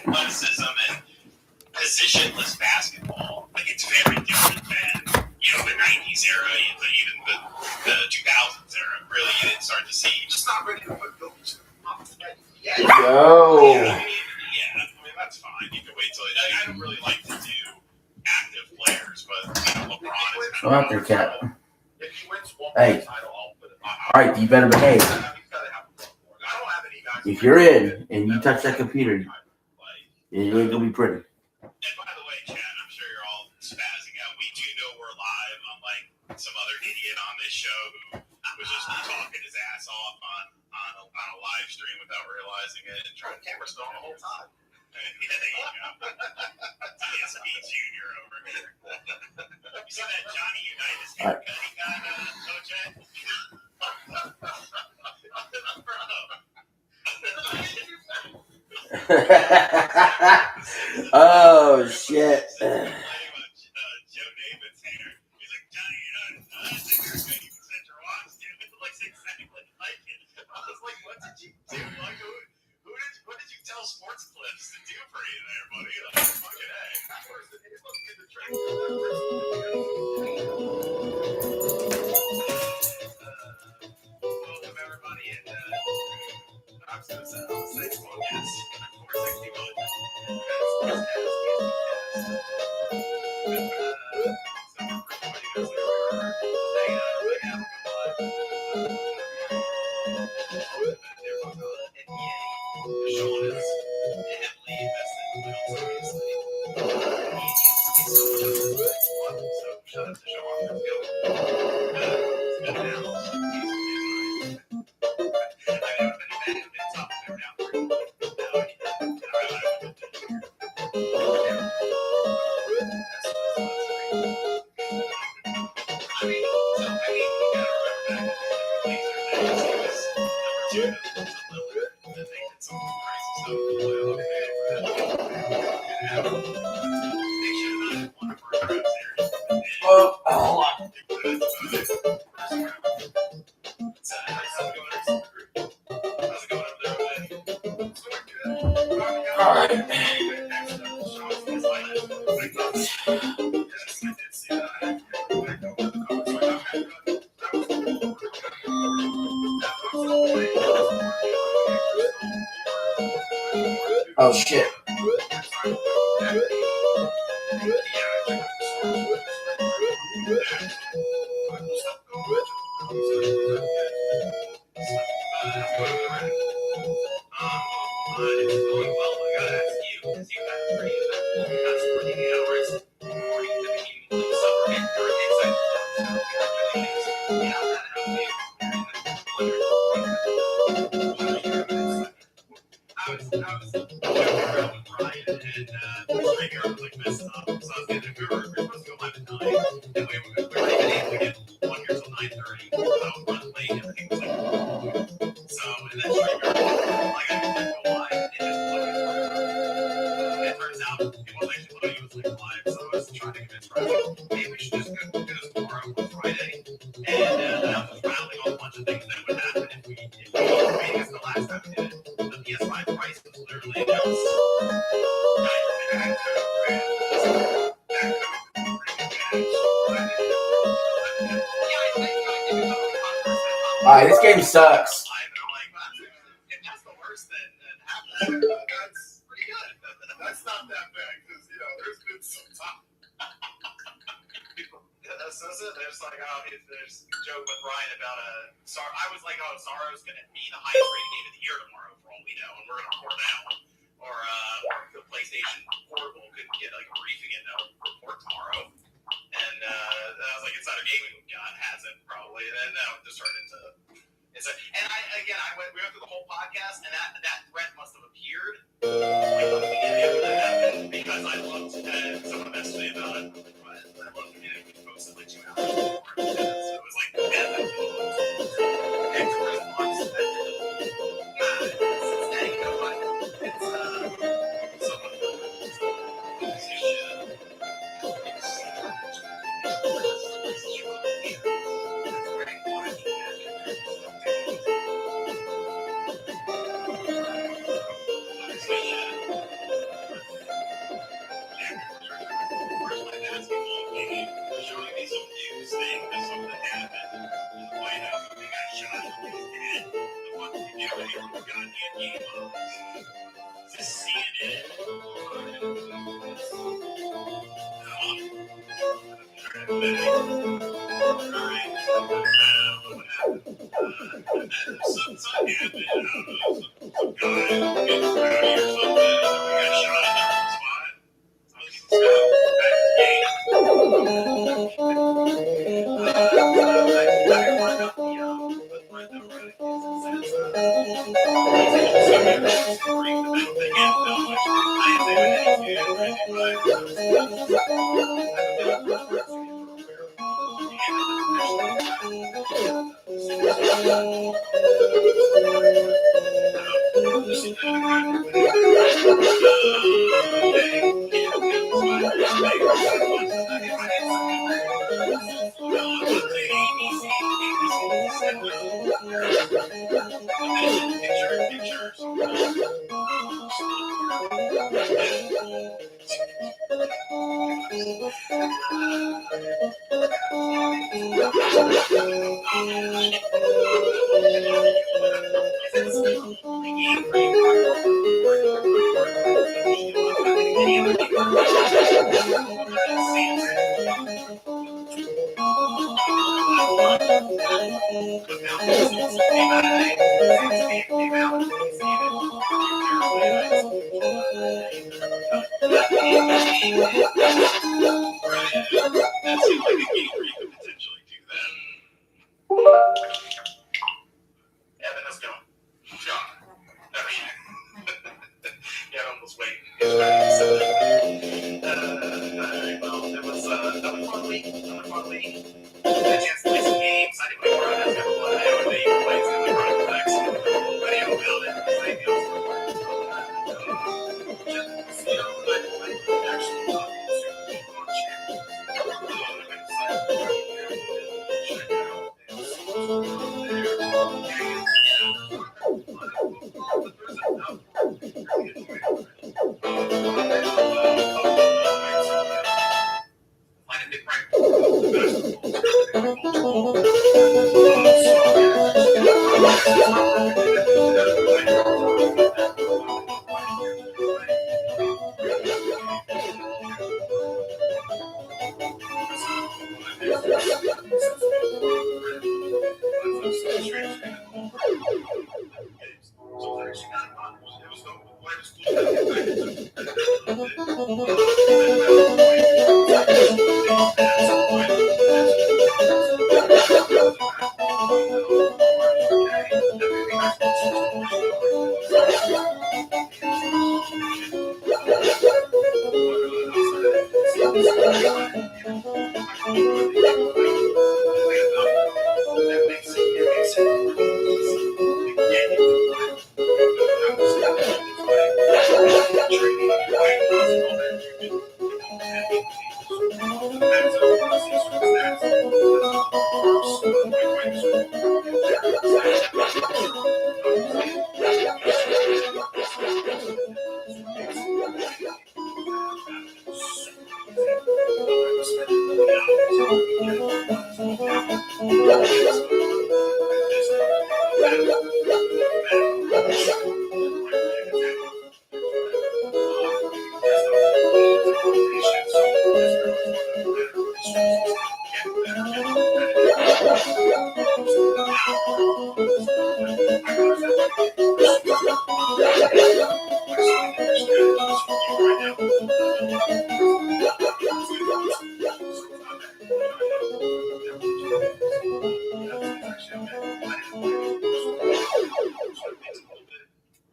athleticism and positionless basketball. Like it's very different than the '90s era, even the 2000s era. Really, you didn't start to see. Just not ready to put Jokic up. Yeah. That's fine. You can wait till. I don't really like to do active players, but LeBron is come out there, Cat. If he wins one hey. title, I'll put it. All right, you better behave. If you're in and you touch that computer, it ain't gonna be pretty. And by the way, Chad, I'm sure you're all spazzing out. We do know we're live, unlike some other idiot on this show who was just talking his ass off on a live stream without realizing it and trying to camera still on the whole time. Yeah, there you go. DSP Junior over here. You see that Johnny Unitas haircut he got, OJ? Oh shit. Joe Namath's hair. He's like, Johnny Unitas, that's a haircut you can set your watch to. It looks exactly like it. I was like, what did you do? Like, what did you tell Sports Clips to do for you there, buddy? Like, fucking A. Welcome everybody, and I'm so sad. I'll say small guest. 461. Sean is heavily invested in obviously. So shout out to Sean. Let's go. It's good now. I would have been mad if it's up there now. Oh shit. Alright, this game sucks. That's the worst that happened. That's pretty good. That's not that bad because there's been some time. There's like there's a joke with Ryan about I was like, Sorrow's gonna be the highest rated game of the year tomorrow for all we know, and we're gonna record that one. Or the PlayStation Portable could get like a briefing and a report tomorrow. And I was like, Insider Gaming hasn't probably. And then that just turned into. We went through the whole podcast, and that threat must have appeared like the beginning of that happened because I looked and someone messaged me about it. I looked and it was posted like 2 hours before. So it was like, and the response that you know what? It's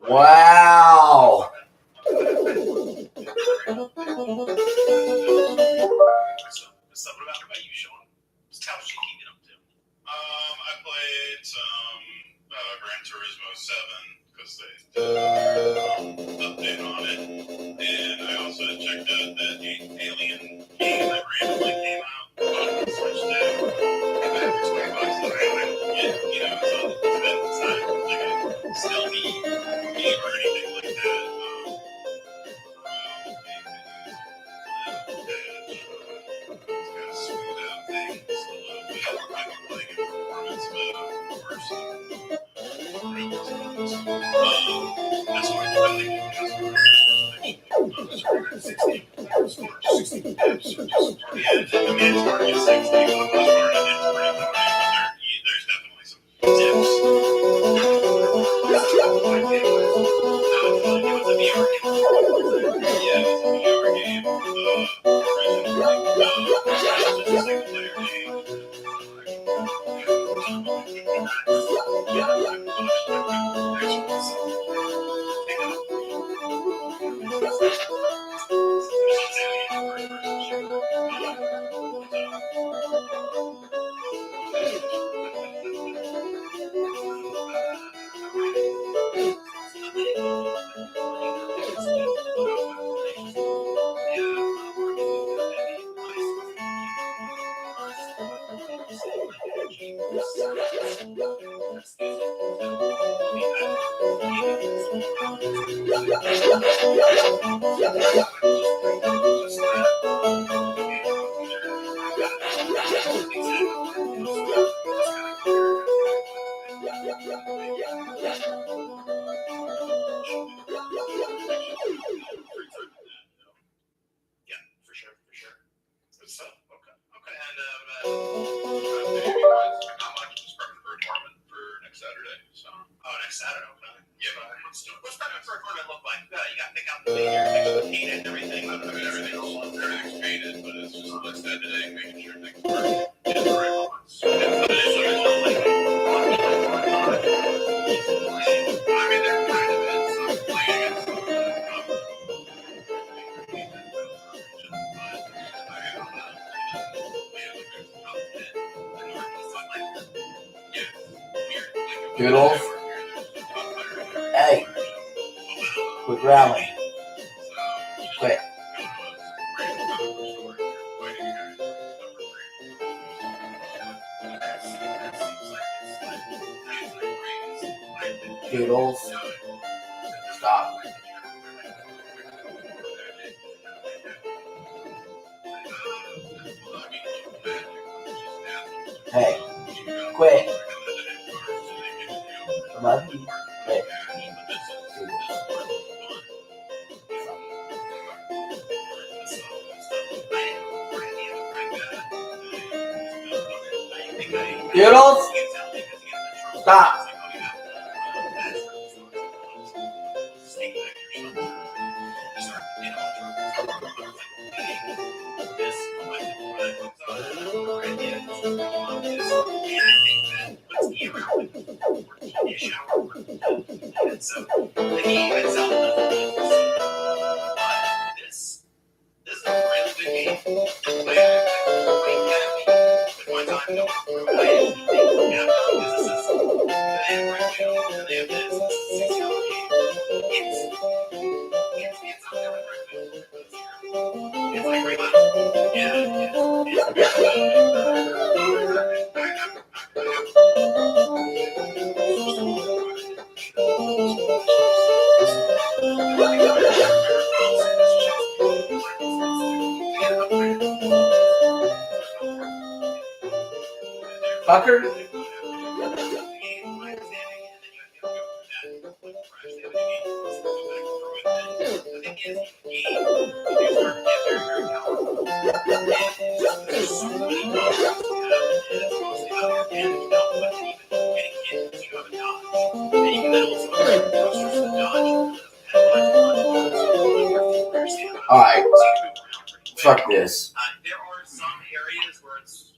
Wow. I played some Gran Turismo 7 because they update on it, and I also checked out that Alien game that randomly came out on the Switch too. For $20, it's not like a stealthy game or anything like that. Smooth out things a little bit. I've been playing in performance mode first. That's what I really do. There's definitely some tips. It was a VR game. Yeah, it was a VR game. Doodles. Hey. Quit growling. Quit. Doodles. Stop. Hey. Quit. I love you. Quit. Doodles. Stop. Fucker. Alright. Fuck this. There are some areas where it's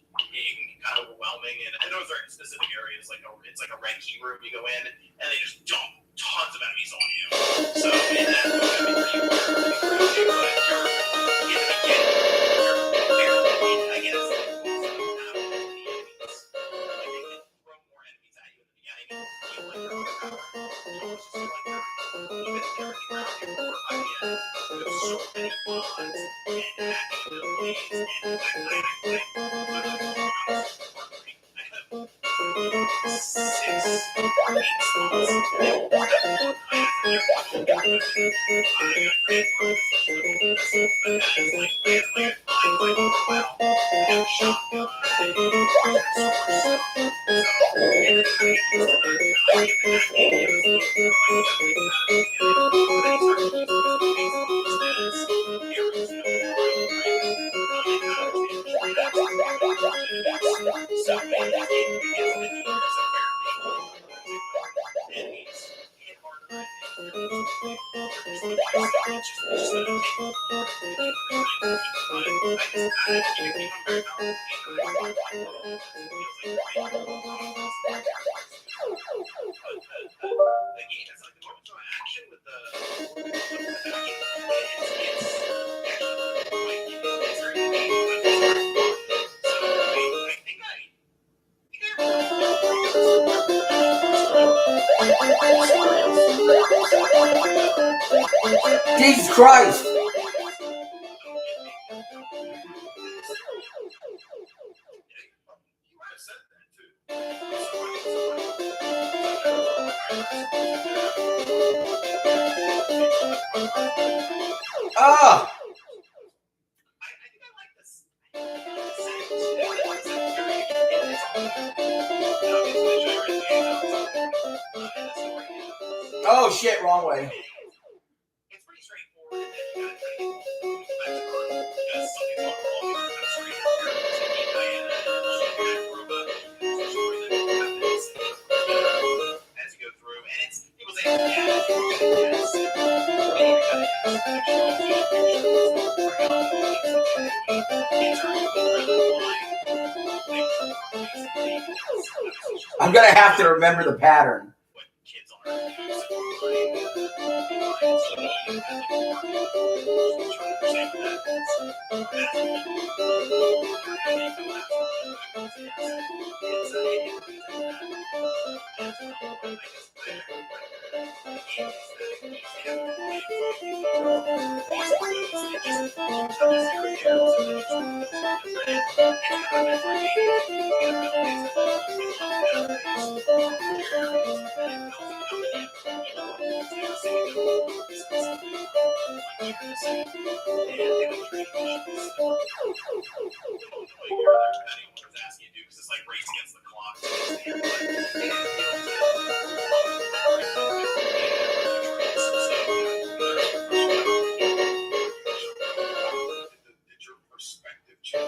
kind of overwhelming, and those are specific areas, it's like a red key room you go in, and they just dump tons of enemies on you. So in that moment, you are pretty but you're in the beginning, you're barely, I guess, throw more enemies at you in the beginning, and you feel like you're overpowered. It's just like even if you're around your core by the end, there's so many mods and abilities and that kind of thing. Jesus Christ! Ah! Oh shit, wrong way. It's pretty straightforward, and then you gotta kind of because some people are all over the street here. Diana and as you go through, and it was a I'm gonna have to remember the pattern. what kids are. It's like race against the clock. Did your perspective change?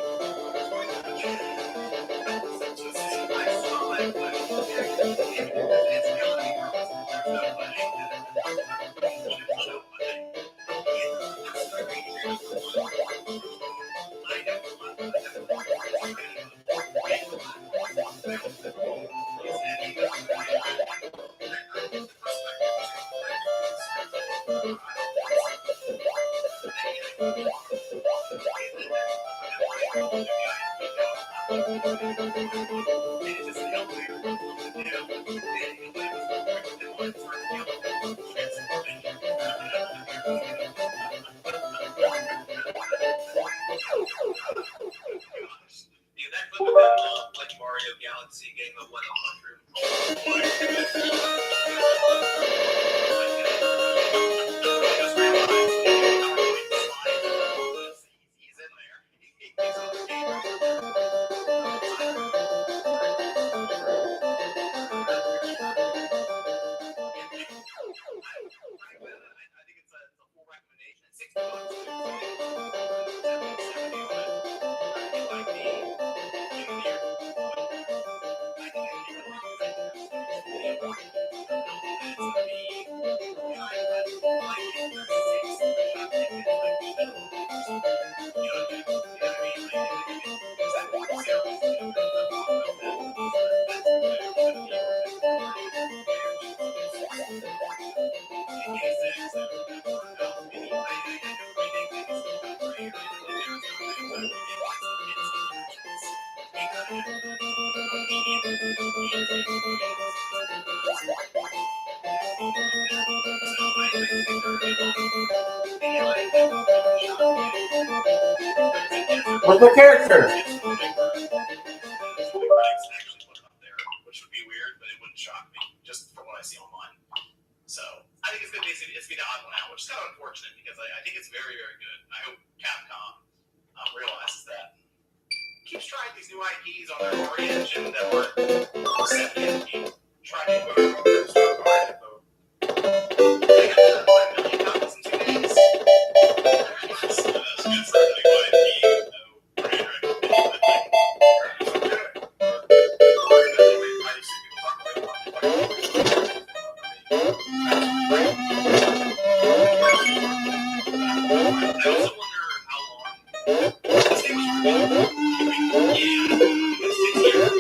That clip of them like Mario Galaxy game of 100. He's in there. He's on the I think it's a full recommendation. What's the character? Which would be weird, but it wouldn't shock me, just from what I see online. So I think it's going to be the odd one out, which is kind of unfortunate because I think it's very, very good. I hope Capcom realizes that. Keeps trying these new IPs on their core engine that were set in. Trying to move they got 1 million copies in 2 days. That's good for a new IP. also wonder how long this game was released. It's 6 years.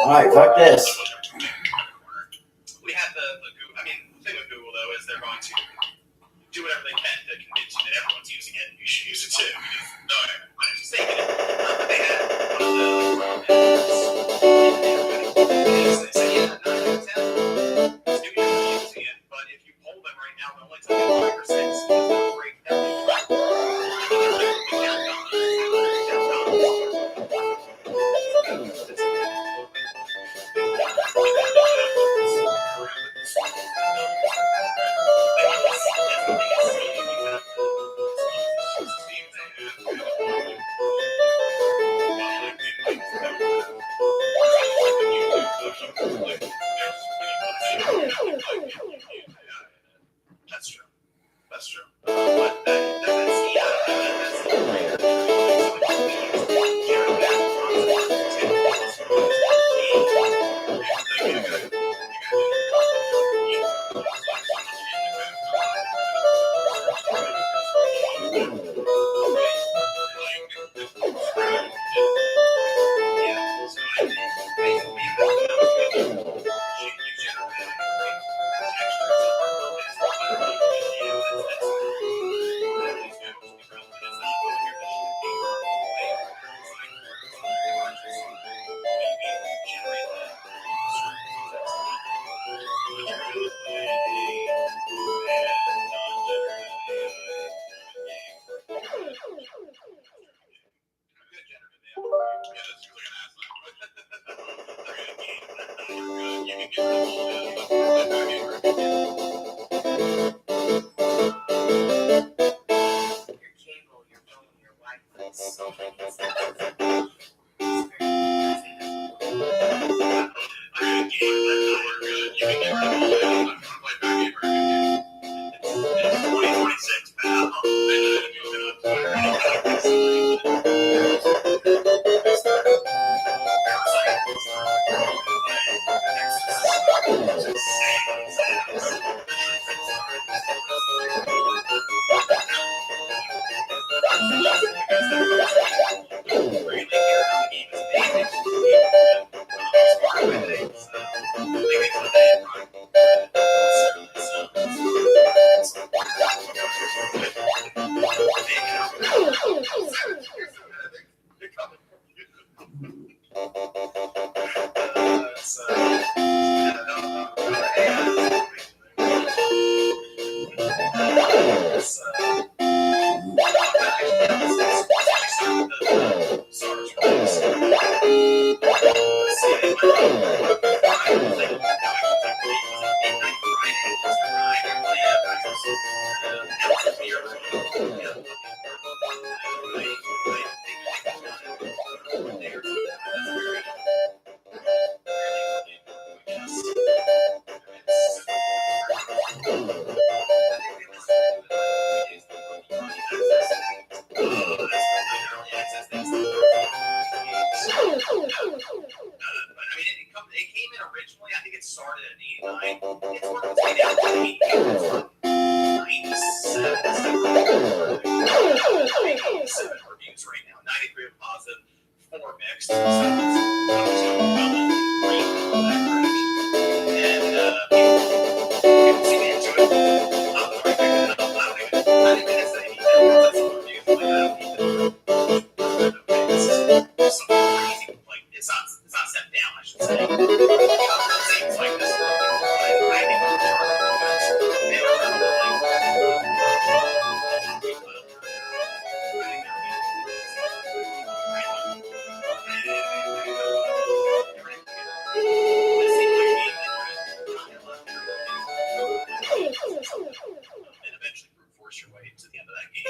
Alright, fuck this. We had the thing with Google though is they're going to do whatever they can to convince you that everyone's using it and you should use it too. Because I'm just taking it. They had one of the they said, yeah, 9 out of 10 studios are using it, but if you poll them right now, they're only telling 5 or 6 because they're great. That's true. That's true. But next. So it's going well and great in that direction. And people seem to enjoy it. I'm going to pick it up. I don't even say anything. That's all I'm using. Like, I don't need to. This is some crazy. Like, it's not set down, I should say. It seems like this. I think we're charged for this. They were trying to and eventually brute force your way to the end of that game.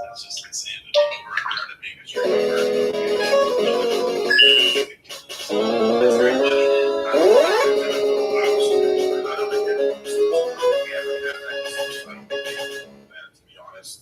That's just insanity. To be honest.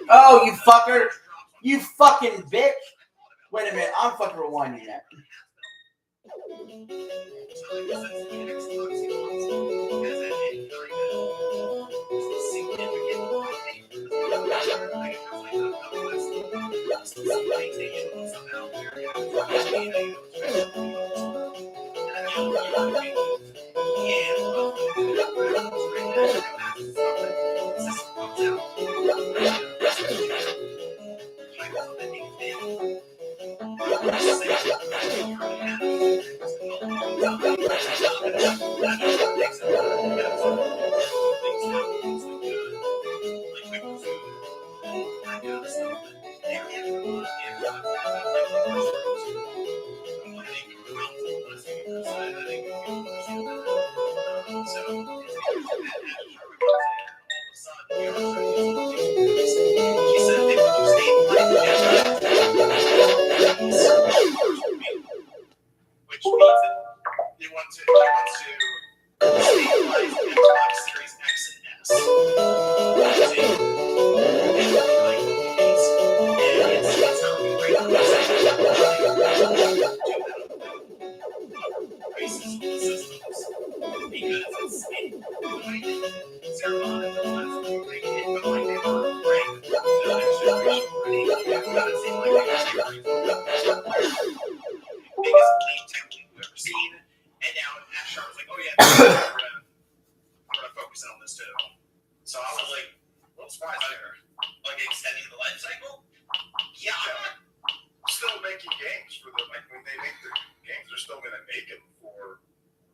Oh, you fucker! You fucking bitch! Wait a minute, I'm fucking rewinding that. biggest league technique we've ever seen. And now Ash Sharp was like, oh yeah, I'm gonna focus on this too. So I was like, a little surprised there. Like extending the life cycle? Yeah. Still making games for them. Like when they make their games, they're still gonna make them for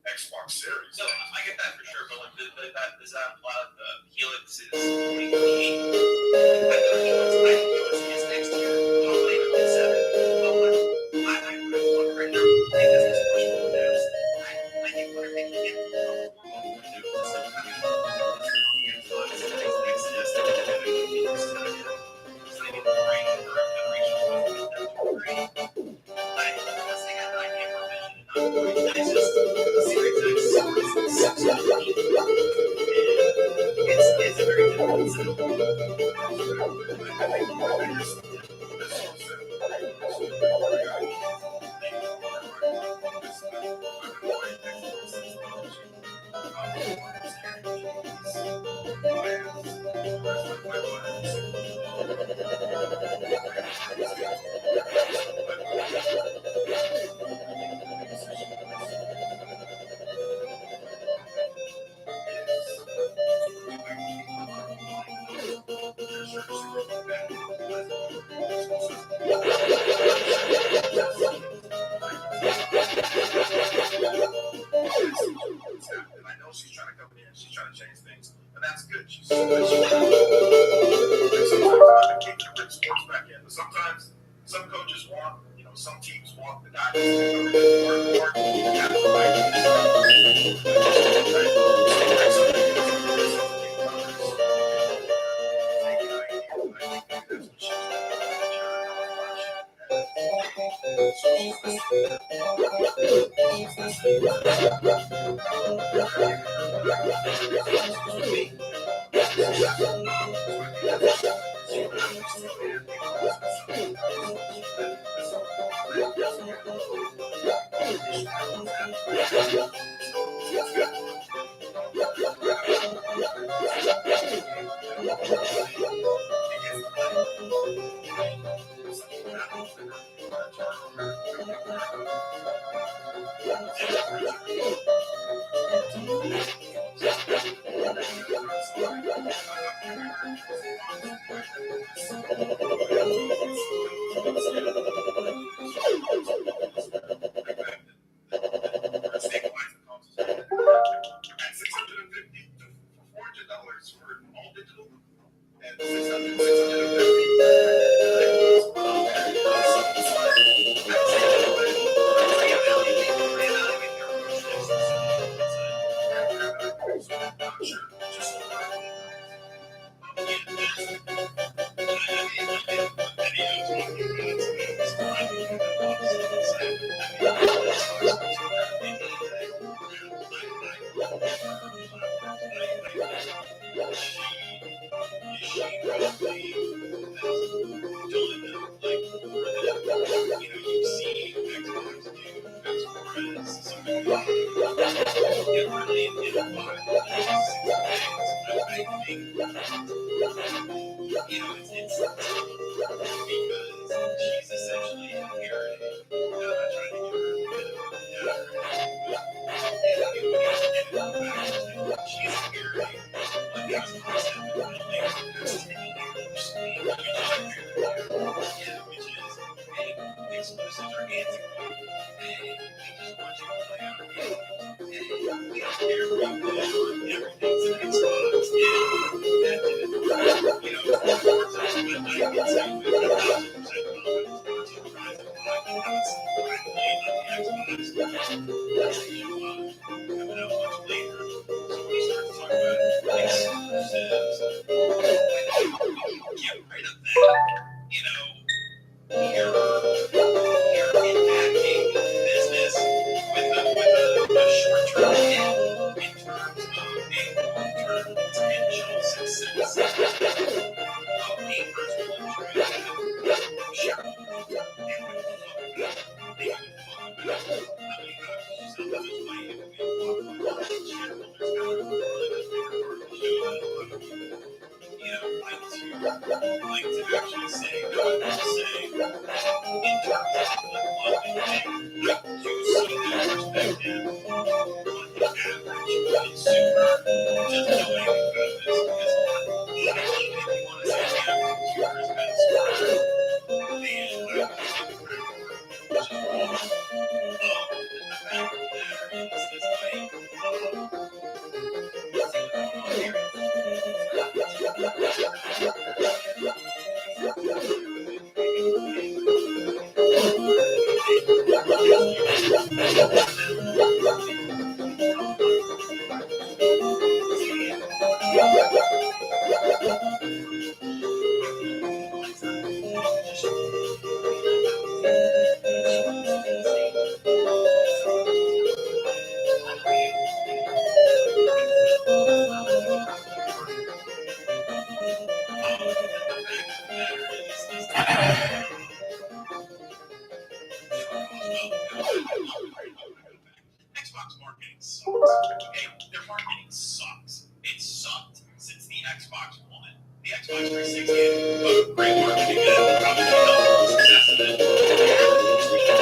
Xbox Series. No, I get that for sure, but like, does that imply that the Helix is 2028? I know it's next year. Hopefully it'll be 7. But I wonder right now, I think this is pushing the news. I think we're making it it's just Series X is it's a very difficult set. I know she's trying to come in, she's trying to change things, and that's good. She's sometimes sports back in, but sometimes some coaches want, some teams want the guy who's work like to actually say that what they're saying in terms of flip-flopping it, I do see that perspective on the average consumer just knowing about this because honestly, if you want to say the average consumer has been smarter, then I would say the credit for it, which is wrong. The fact of the matter is like, Xbox marketing sucks. Okay, their marketing sucks. It sucked since the Xbox One. The Xbox 360 had great marketing and probably helped the success of it. 75% of these people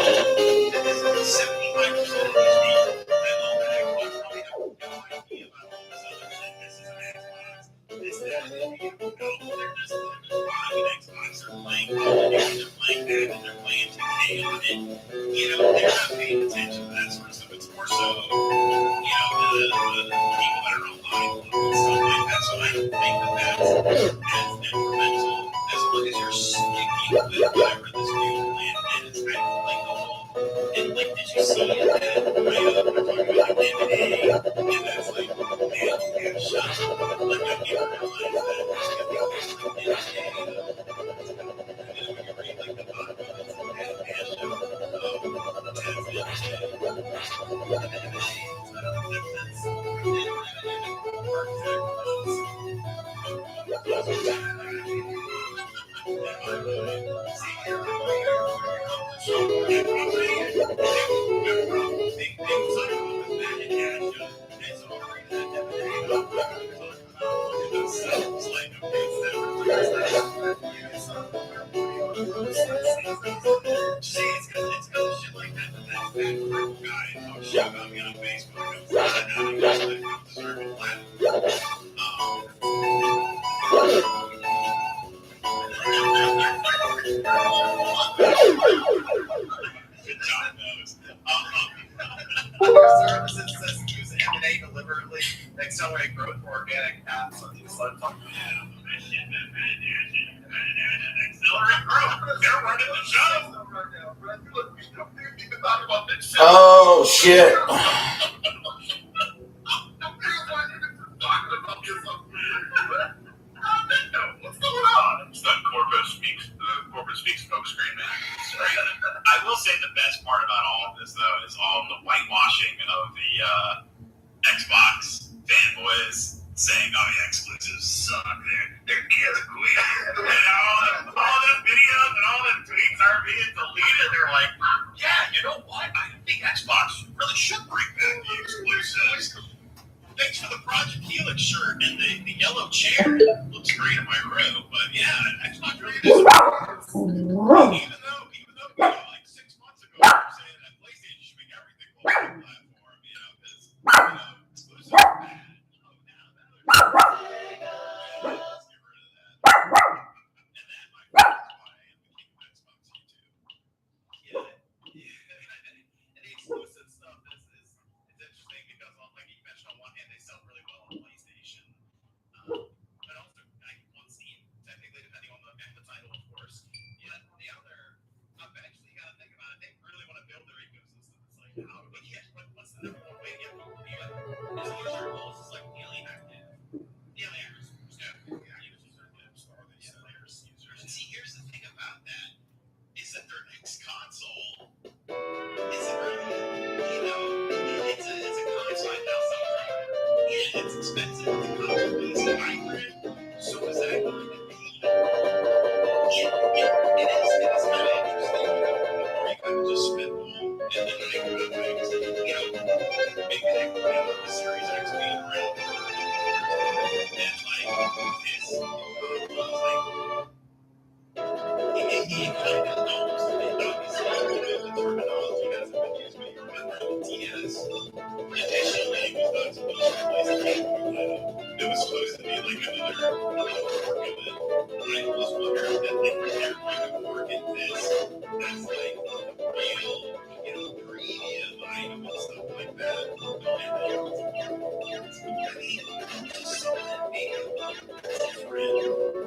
that own an Xbox probably have no idea about all this other shit. This is an Xbox. This, that, and the other. No, they're just buying an Xbox. They're playing Call of Duty. They're playing Madden. They're playing 2K on it. You know, they're not paying attention to that sort of stuff. It's more so, you know, the people that are online and stuff like that. So I don't think that that's as detrimental as long as you're sticking with whatever this new plan is. I don't like the whole. And like, did you see that? We're talking about like M&A, and that's like, man, yeah, shut up. Like, I didn't realize that there's going to be things like M&A. And then when you read like the bottom of it, it's like, man, show. Services says use M&A deliberately to accelerate growth for organic apps. So just let talk about accelerate growth. They're running the show. Oh shit. What's going on? It's that Corporate Speaks smokescreen, man. It's great. I will say the best part about all of this, though, is all the whitewashing of the Xbox fanboys saying, "Oh yeah, exclusives suck. They're antiquated." And all the videos and all the tweets are being deleted. They're like, "Yeah, you know what? I think Xbox really should bring back the exclusives." Thanks for the Project Helix shirt and the yellow chair. It looks great in my room, but yeah, Xbox really doesn't. Even though, you know, like 6 months ago, we were saying that PlayStation should make everything multi-platform, you know, because, you know, exclusive is bad. Let's get rid of that. He kind of knows that obviously, the terminology hasn't been used, but you remember the DS initially was not supposed to replace the game. It was supposed to be like another fork of it. I was wondering that they're going to work in this as like a real, premium item and stuff like that. Just so different.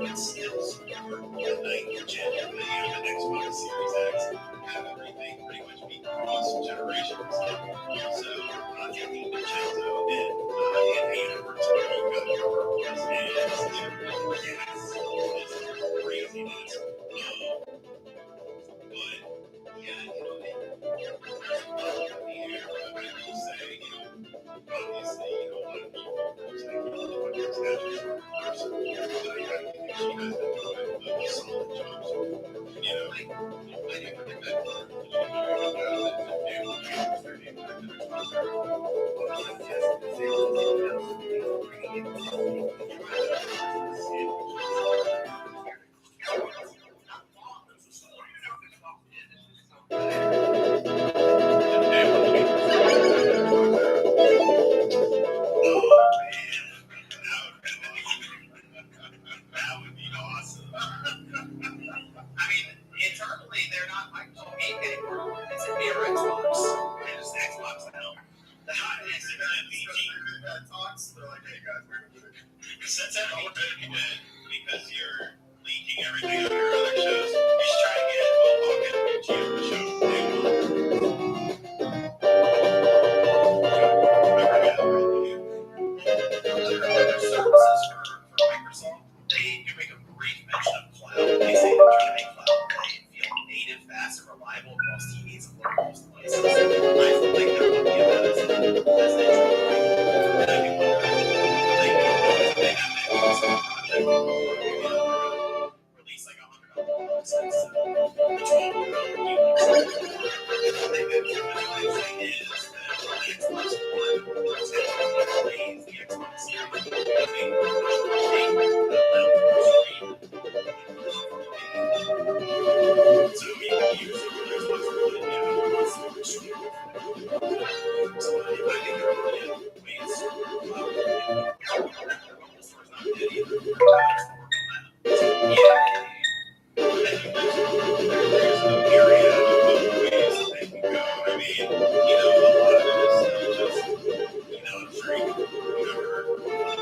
It still support the 9th gen and the Xbox Series X. Have everything pretty much be cross generations. So, Anthony DiCenzo and Hannah were to look up your purpose and it's craziness. But, yeah, there's a lot up in the air, but I will say, obviously, a lot of people are saying, what is that person? But I think she has been doing a solid job. So, I never did that. That would be awesome. I mean, internally, they're not Microsoft Game anymore. It's a mere Xbox. It's Xbox now. The hot is an MVG. Talks. They're like, hey guys, we're going to do it. Since I'm all doing it because you're leaking everything on your other shows, you should try to get a pocket MVG on the show. Other services for Microsoft, they do make a brief mention of cloud. They say they're trying to make cloud play feel native, fast, and reliable across TVs and wearables devices. I feel like they're looking at that as an entry point. And I can wonder, if they have that constant project, release like $100 license, the $12 units. I think that the thing is that the Xbox One is going to replace the Xbox Series. So we can use it for Xbox One and so I think there are ways to almost not dead either. Yeah. There's a myriad of ways that they can go. I mean, a lot of it is still just, I'm sure you can remember,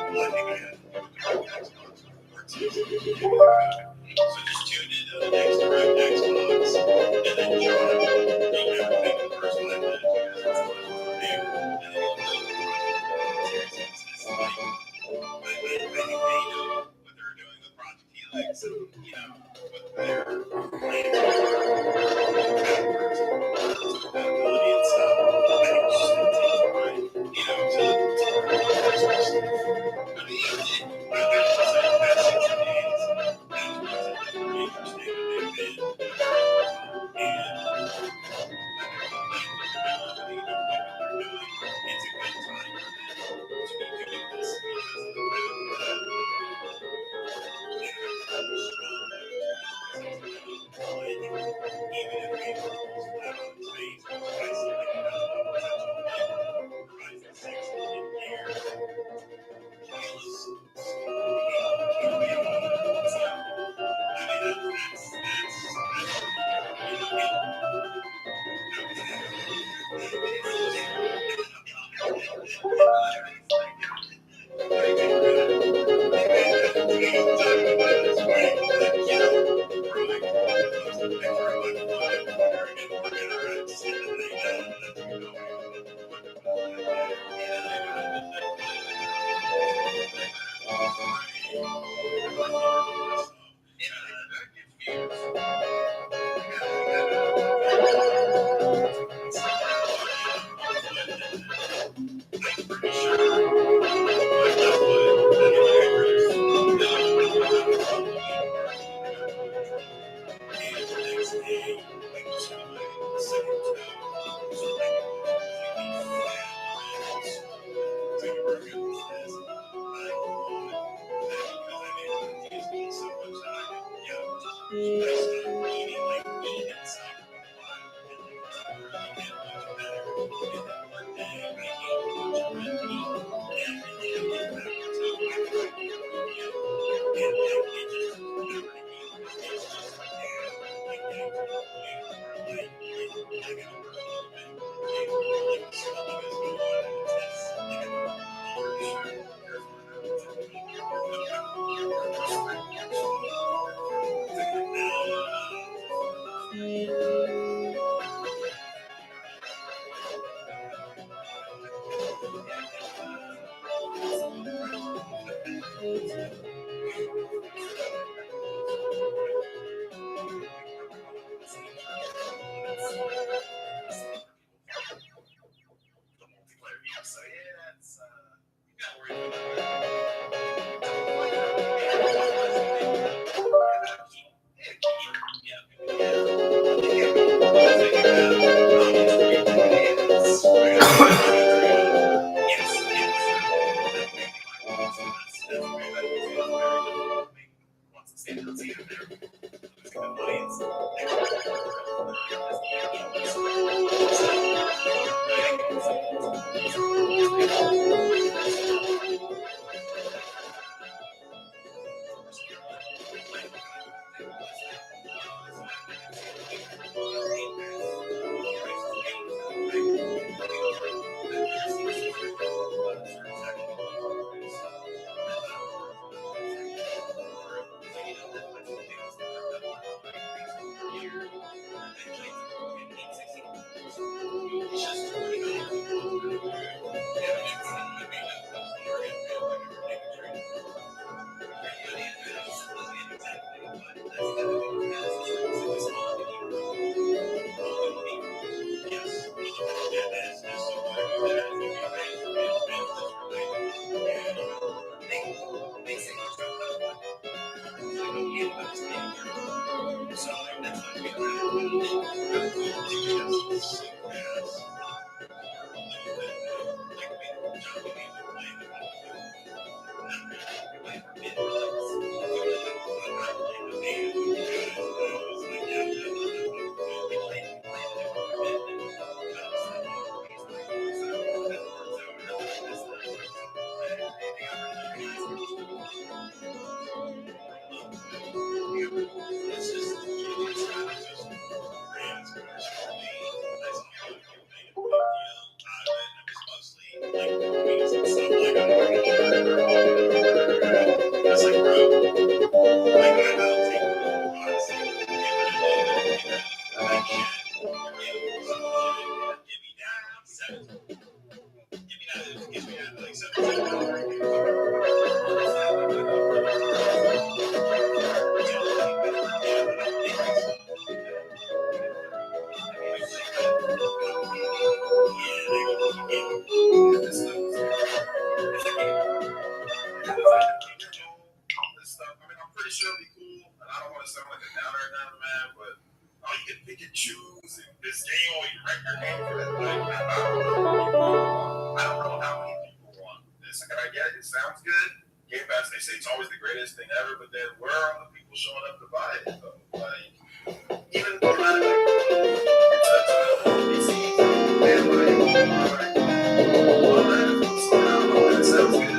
I think I had Xbox Sports. So just tune into the next direct Xbox and then John being everything the first 5 minutes because it's much more there. And then you'll know it's like, I think they know what they're doing with Project Helix and, what their plans are backwards compatibility and stuff. I think it's just going to take time, I mean, I got to say, the past 60 days, Xbox has been pretty interesting and they've been, and it's a good time for them to be doing this because of the fact that So yeah, it's I'm pretty sure it'll be cool, and I don't want to sound like a downer now, man, but you can pick and choose in this game or you rank your game for it. Like, I don't know how many people want this. Can I get it? It sounds good. Game Pass, they say it's always the greatest thing ever, but then where are the people showing up to buy it? So, like, even no matter PC, and it sounds good.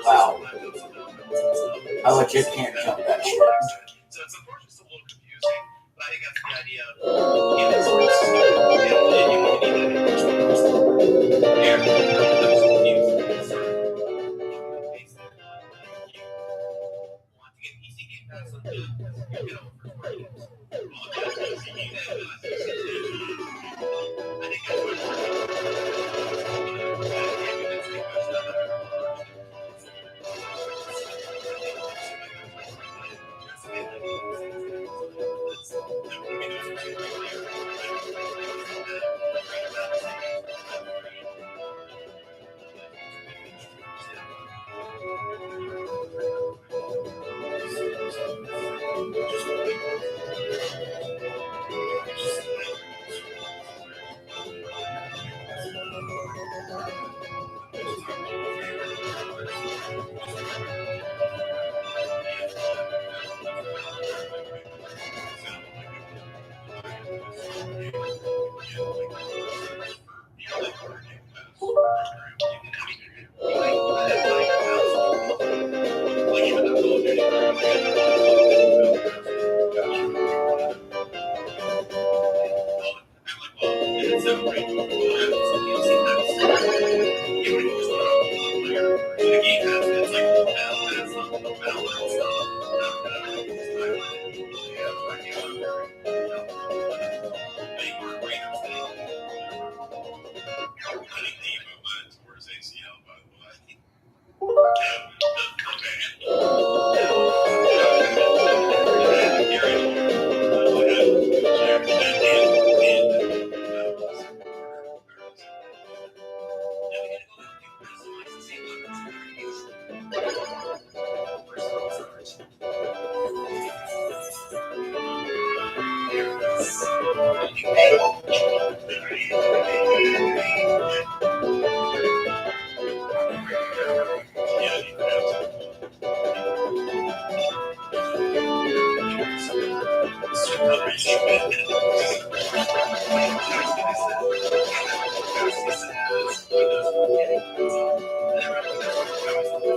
Wow. I legit can't jump that shit. So it's unfortunately just a little confusing, but I think that's the idea of it's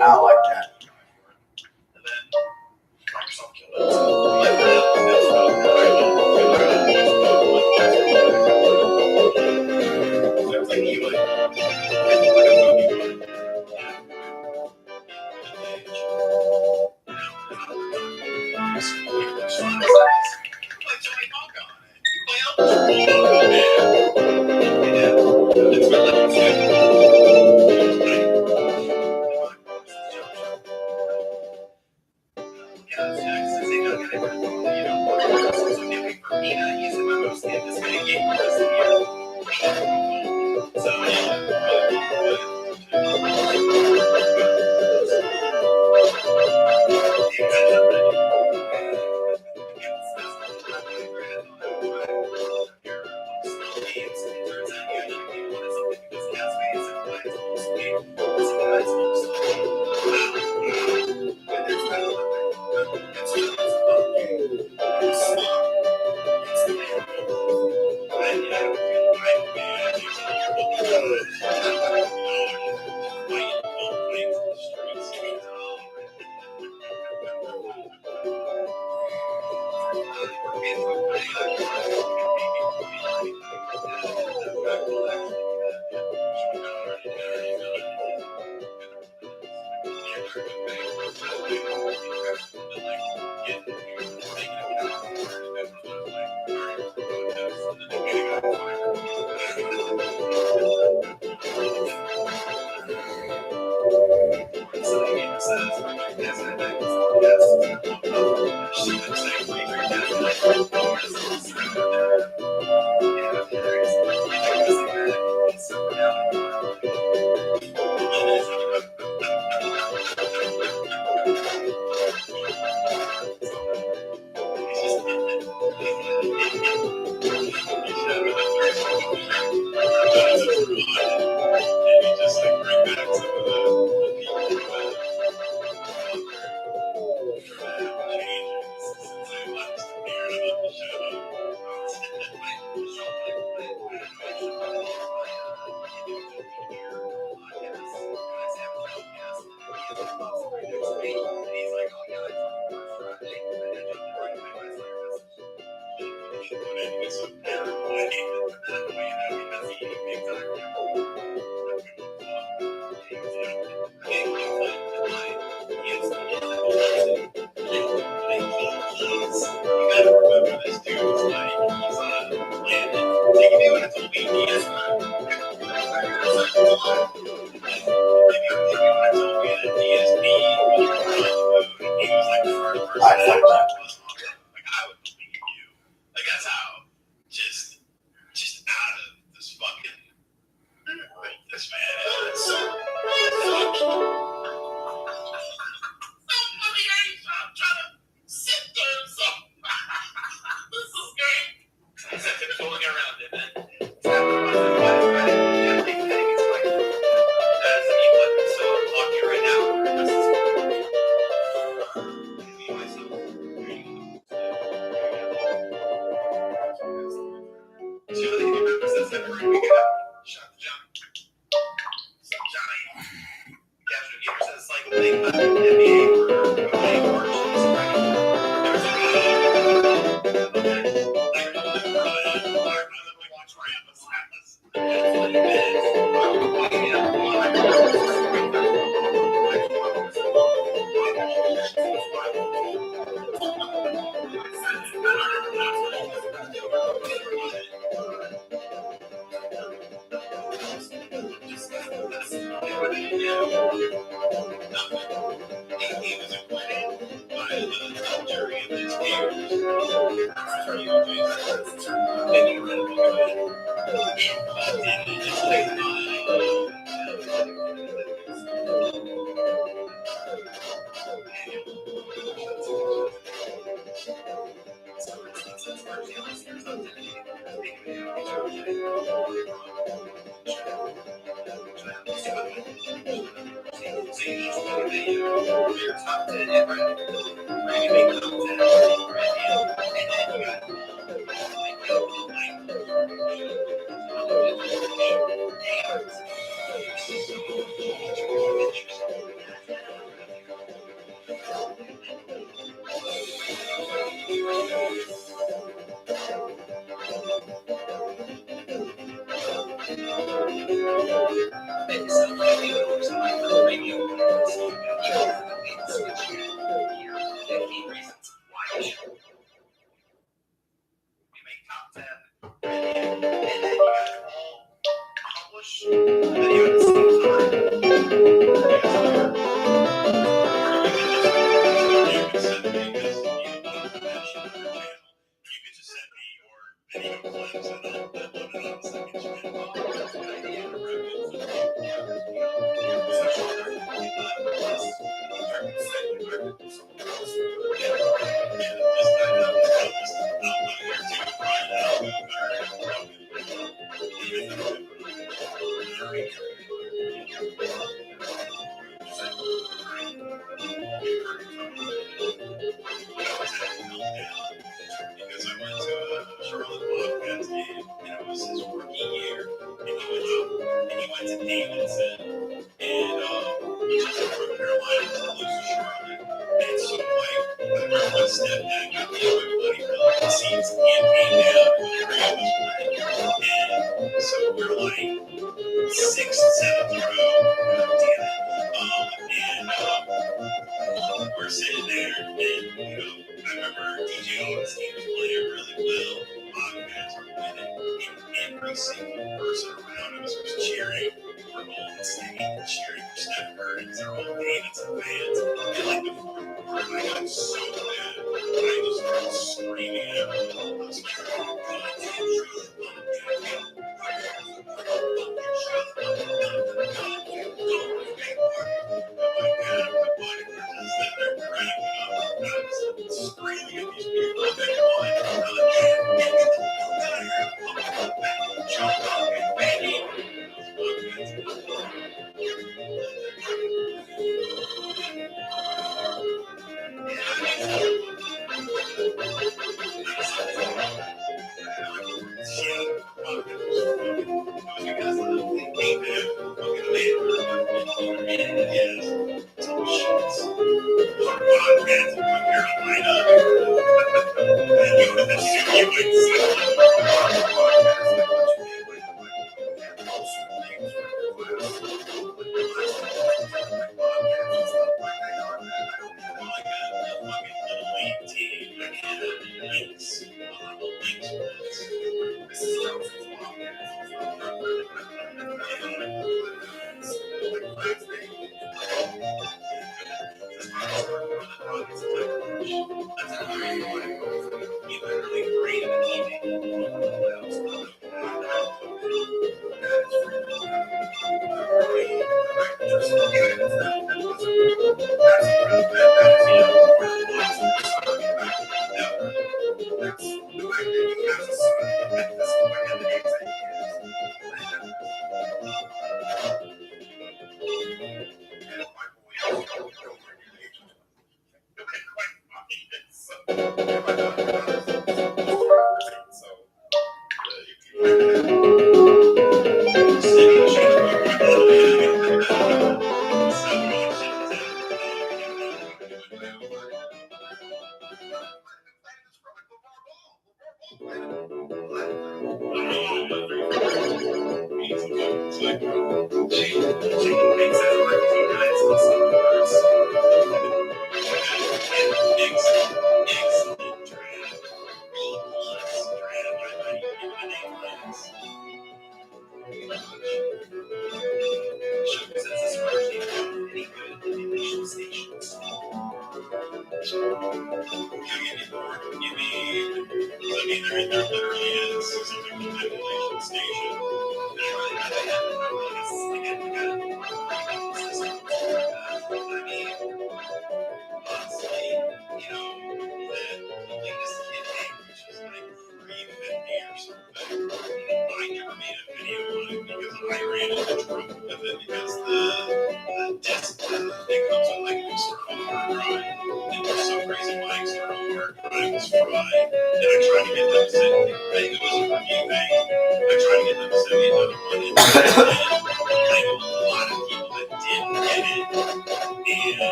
I don't like that. remember DJ Augustine was playing really well. Bobcats were winning, and every single person around us was cheering for Golden State and cheering for Steph Curry. They're all Davidson fans. And like the fourth quarter, I got so mad. I just started screaming at everyone. I was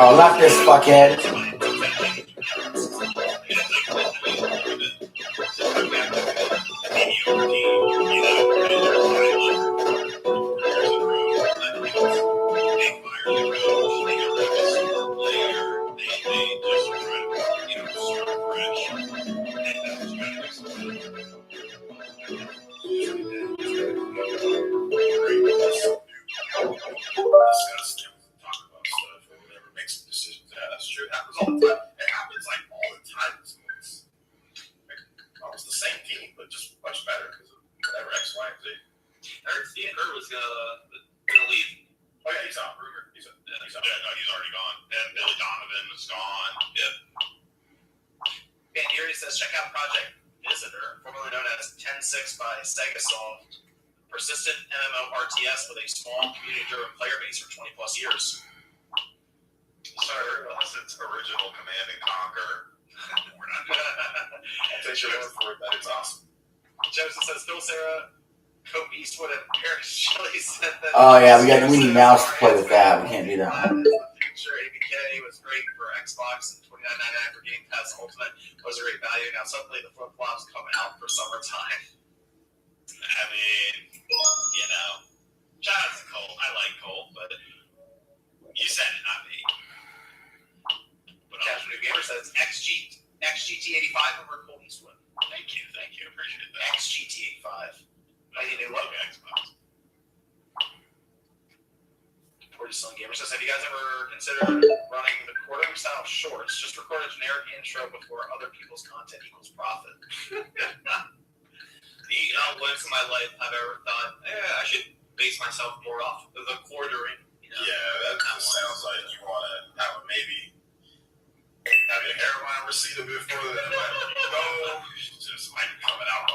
Oh, not this fuckhead. Cap Project Visitor, formerly known as 10.6 by Segasoft, persistent MMO RTS with a small community-driven player base for 20 plus years. Sorry, unless it's original Command and Conquer. We're not I'll take your word for it. That is awesome. Joseph says, Phil Sarah, Cope Eastwood, and Paris Shelley said that. Oh yeah, we need mouse to play with that. We can't do that. Future ABK was great for Xbox and $29.99 for Game Pass Ultimate was a great value. Now suddenly the flip flops coming out for summertime. I mean, you know, shout out to Cole. I like Cole, but you said it, not me. But Casual New Gamer says XGT85 over Cole Eastwood. Thank you, appreciate that. XGT85. I need a look. Xbox. Still Gamer says, have you guys ever considered running the quartering style shorts? Just record a generic intro before other people's content equals profit. Once in my life I've ever thought, I should base myself more off of the quartering. You know? Yeah, that sounds like you want to have maybe have your hairline receded before the just might be coming out.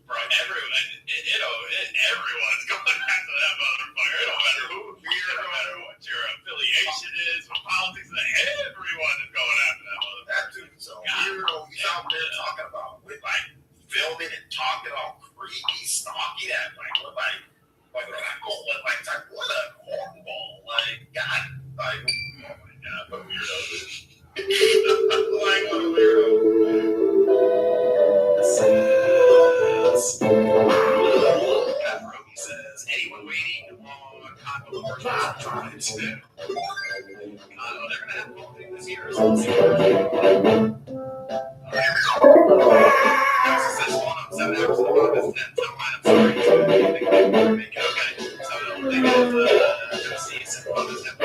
Right, everyone's going after that motherfucker. It don't matter who you're, no matter what your affiliation is, what politics is, everyone is going after that motherfucker. That dude's so weirdo. He's out there talking about with like filming and talking all creepy, stalky that like what a hornball. Like God, like oh my God, what a weirdo. Like what a weirdo. Roby says, anyone waiting on Congo versions? They're gonna have one this year. So let's see. Says, 7 hours in the box is 10. So I'm sorry. Okay. So they get see 7 hours is 10.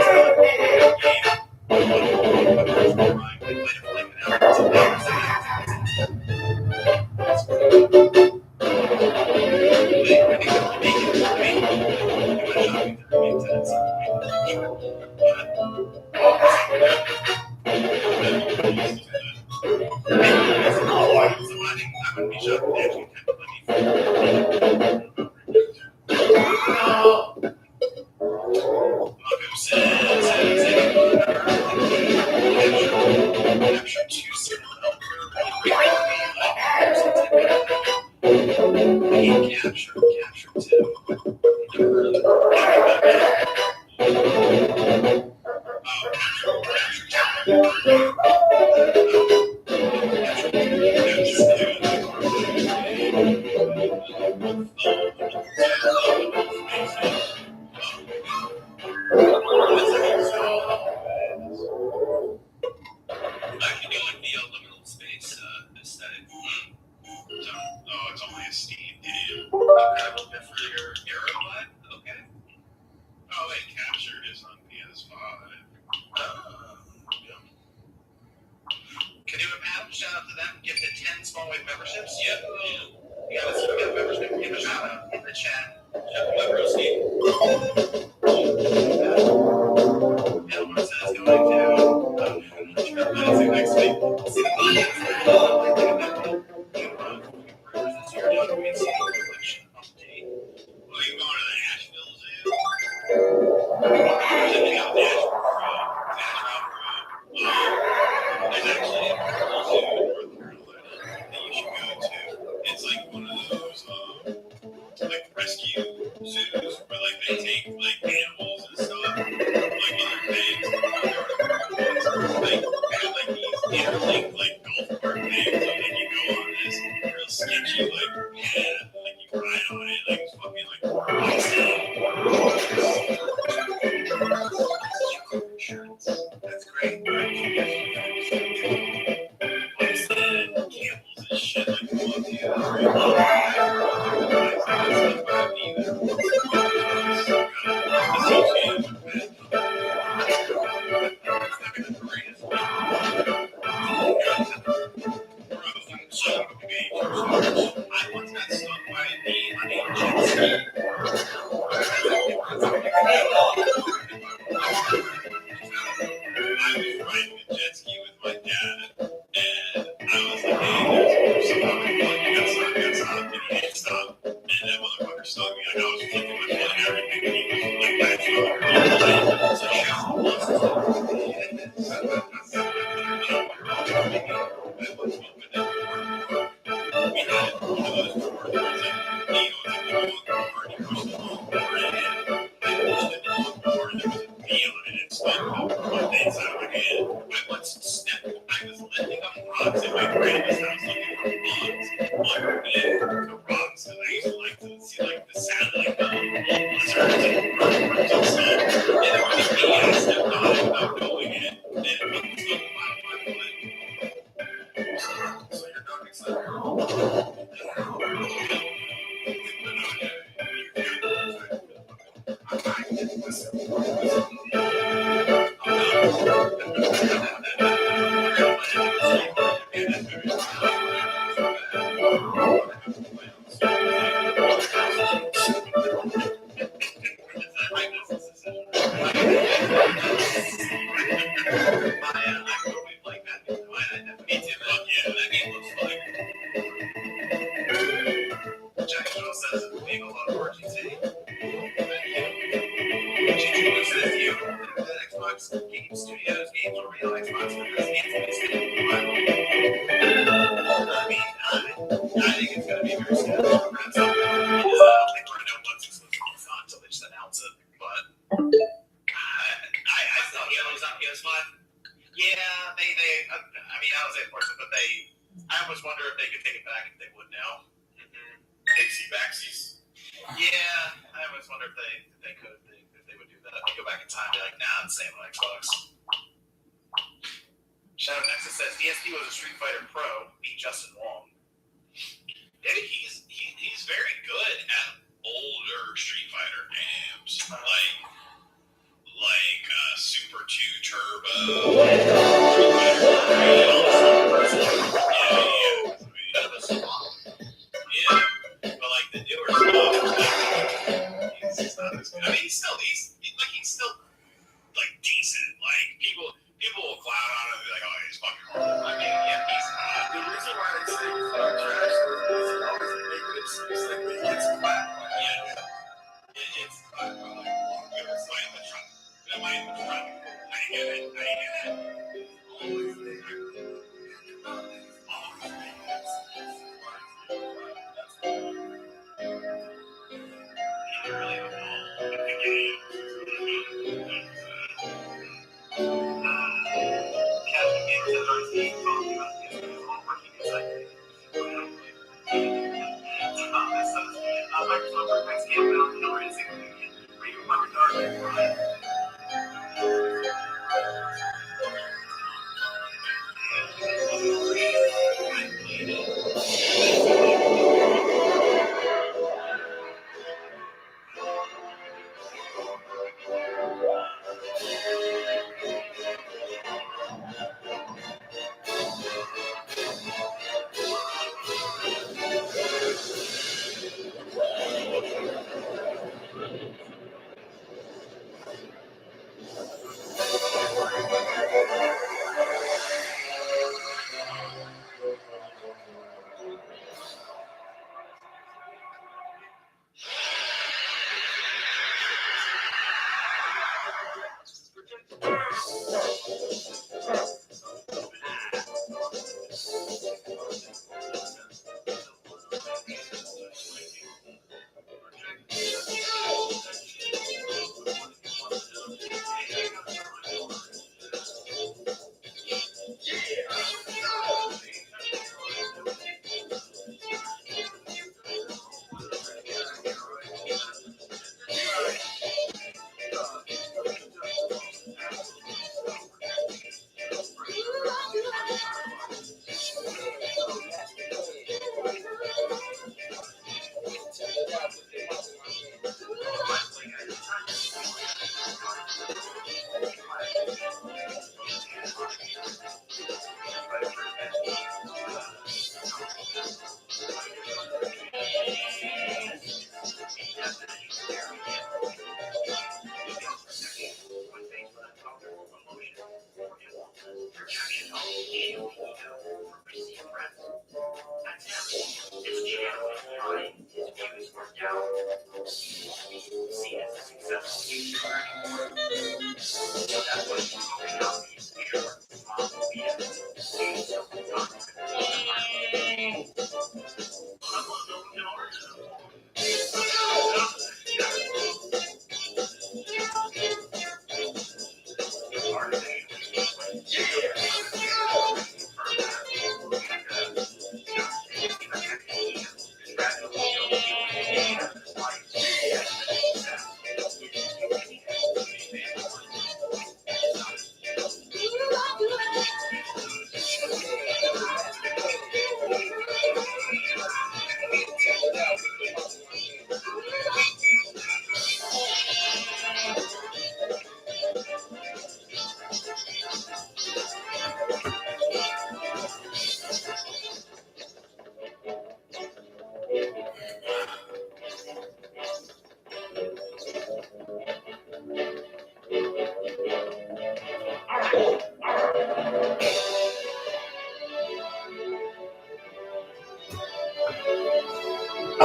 I was riding a jet ski with my dad, and I was like, So you're not excited. Jacksonville says it being a lot of RGT. GT says you the Xbox Game Studios games are real Xbox games. I think it's going to be very soon. I don't think we're going to know what's exclusive until they just announce it. But I still Halo's on PS5. Yeah, they I mean, I was of course, but I almost wonder if they could take it back if they would now. Dixie backsies. Yeah, I always wonder if they could if they would do that. They go back in time, be like, nah, it's the same on Xbox. Shadow Nexus says DSP was a Street Fighter Pro, beat Justin Wong. Yeah, he's very good at older Street Fighter games, like Super 2 Turbo. Yeah. But like the newer stuff, he's not as good. I mean, he's still like decent. Like people will clown on him and be like, oh, he's fucking horrible. I mean, yeah, he's not. The reason why they say he's not trash is he always make an excuse like when he gets flat. It's like the truck. I get it. Always there. He really evolved with the game. Captain Games says RC talking about the working inside. This says Microsoft X game found killer instinct reading my regard.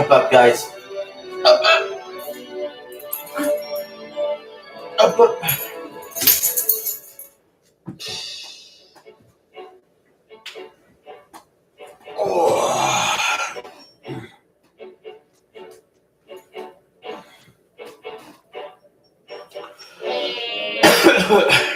Up, guys. Up. Oh.